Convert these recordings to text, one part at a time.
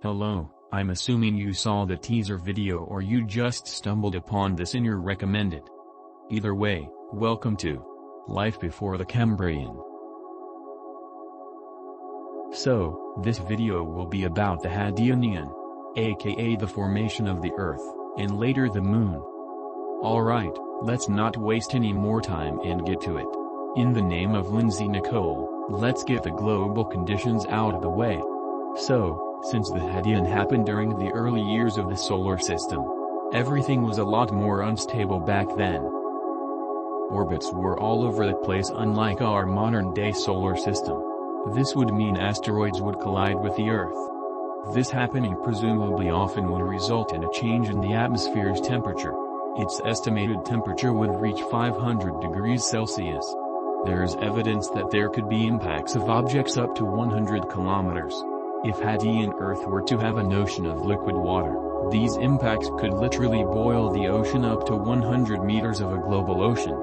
Hello, I'm assuming you saw the teaser video or you just stumbled upon this in your recommended. Either way, welcome to Life Before the Cambrian. So, this video will be about the Hadean Eon, aka the formation of the Earth, and later the Moon. Alright, let's not waste any more time and get to it. In the name of Lindsay Nikole, let's get the global conditions out of the way. So, since the Hadean happened during the early years of the solar system, everything was a lot more unstable back then. Orbits were all over the place, unlike our modern-day solar system. This would mean asteroids would collide with the Earth. This happening presumably often would result in a change in the atmosphere's temperature. Its estimated temperature would reach 500 degrees Celsius. There is evidence that there could be impacts of objects up to 100 kilometers. If Hadean Earth were to have an ocean of liquid water, these impacts could literally boil the ocean up to 100 meters of a global ocean.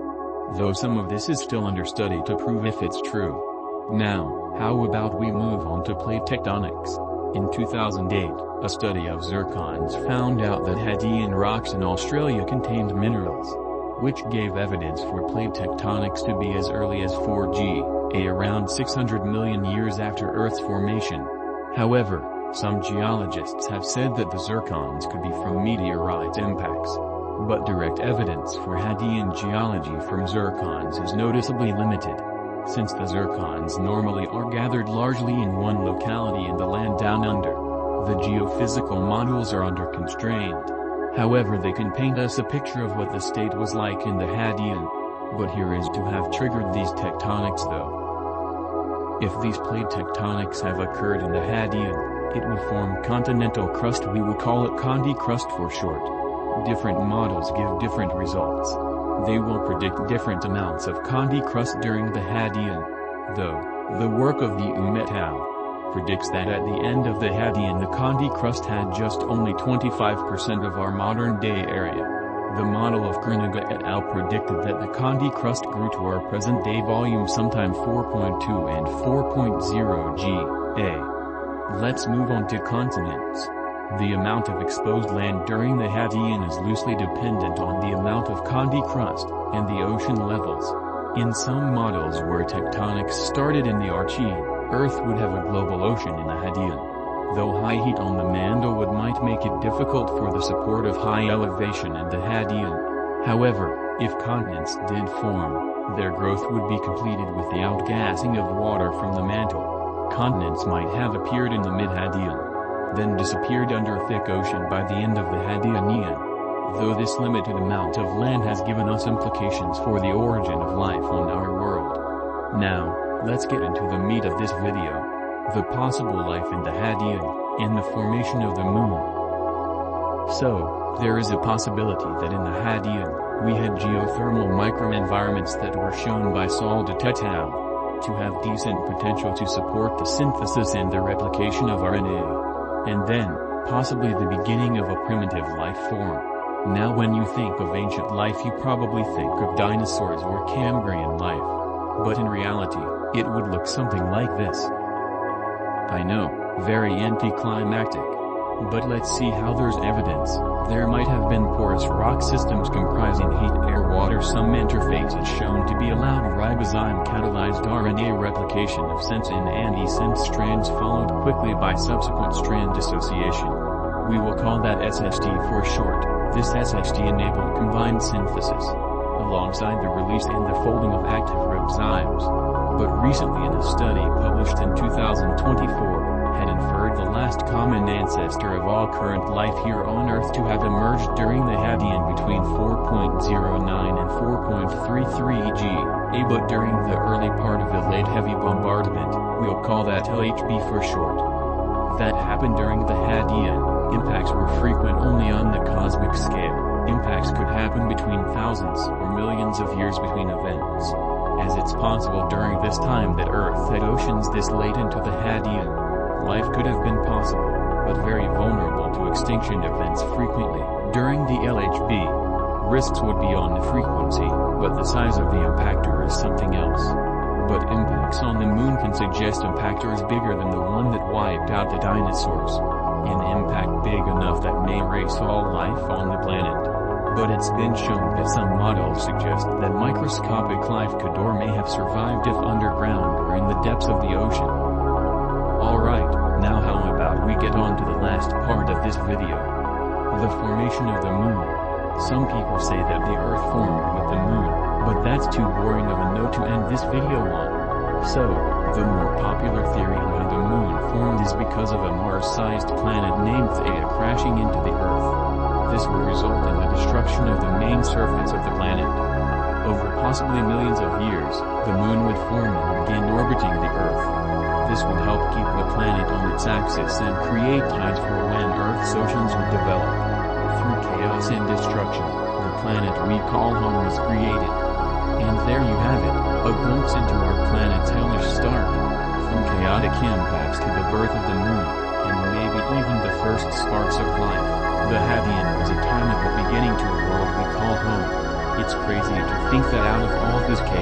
Though some of this is still under study to prove if it's true. Now, how about we move on to plate tectonics? In 2008, a study of zircons found out that Hadean rocks in Australia contained minerals, which gave evidence for plate tectonics to be as early as 4G, around 600 million years after Earth's formation. However, some geologists have said that the zircons could be from meteorite impacts. But direct evidence for Hadean geology from zircons is noticeably limited. Since the zircons normally are gathered largely in one locality in the land down under, the geophysical models are under-constrained. However, they can paint us a picture of what the state was like in the Hadean. But here is to have triggered these tectonics though. If these plate tectonics have occurred in the Hadean, it will form continental crust. We will call it Conti crust for short. Different models give different results. They will predict different amounts of Conti crust during the Hadean. Though, the work of the UM et al. Predicts that at the end of the Hadean the Conti crust had just only 25% of our modern-day area. The model of Kriniga et al. Predicted that the Conti crust grew to our present-day volume sometime 4.2 and 4.0 Ga. Let's move on to continents. The amount of exposed land during the Hadean is loosely dependent on the amount of Conti crust and the ocean levels. In some models where tectonics started in the Archean, Earth would have a global ocean in the Hadean. Though high heat on the Mandlewood might make it difficult for the support of high elevation in the Hadean. However, if continents did form, their growth would be completed with the outgassing of water from the mantle. Continents might have appeared in the mid-Hadean, then disappeared under a thick ocean by the end of the Hadean Eon. Though this limited amount of land has given us implications for the origin of life on our world. Now, let's get into the meat of this video. The possible life in the Hadean, and the formation of the Moon. So, there is a possibility that in the Hadean, we had geothermal microenvironments that were shown by Soldat et al. To have decent potential to support the synthesis and the replication of RNA. And then, possibly the beginning of a primitive life form. Now when you think of ancient life you probably think of dinosaurs or Cambrian life. But in reality, it would look something like this. I know, very anticlimactic. But let's see how there's evidence. There might have been porous rock systems comprising heat, air, water. Some interfaces shown to be allowed ribozyme-catalyzed RNA replication of sense in and e-sense strands followed quickly by subsequent strand dissociation. We will call that SSD for short. This SSD enabled combined synthesis, alongside the release and the folding of active ribozymes. But recently in a study published in 2024, had inferred the last common ancestor of all current life here on Earth to have emerged during the Hadean between 4.09 and 4.33 Ga, but during the early part of the late heavy bombardment, we'll call that LHB for short. That happened during the Hadean. Impacts were frequent only on the cosmic scale. Impacts could happen between thousands or millions of years between events. As it's possible during this time that Earth had oceans this late into the Hadean, life could have been possible, but very vulnerable to extinction events frequently. During the LHB, risks would be on the frequency, but the size of the impactor is something else. But impacts on the Moon can suggest impactors bigger than the one that wiped out the dinosaurs. an impact big enough that may erase all life on the planet. But it's been shown that some models suggest that microscopic life could or may have survived if underground or in the depths of the ocean. Alright, now how about we get on to the last part of this video. The formation of the moon. Some people say that the Earth formed with the moon, but that's too boring of a note to end this video on. So, the more popular theory on how the moon formed is because of a Mars-sized planet named Theia crashing into the Earth. This would result in the destruction of the main surface of the planet. Over possibly millions of years, the moon would form and begin orbiting the Earth. This would help keep the planet on its axis and create tides for when Earth's oceans would develop. Through chaos and destruction, the planet we call home was created. And there you have it, a glimpse into our planet's hellish start. From chaotic impacts to the birth of the moon, and maybe even the first sparks of life, the Hadean was a time of the beginning to a world we call home. It's crazy to think that out of all this chaos,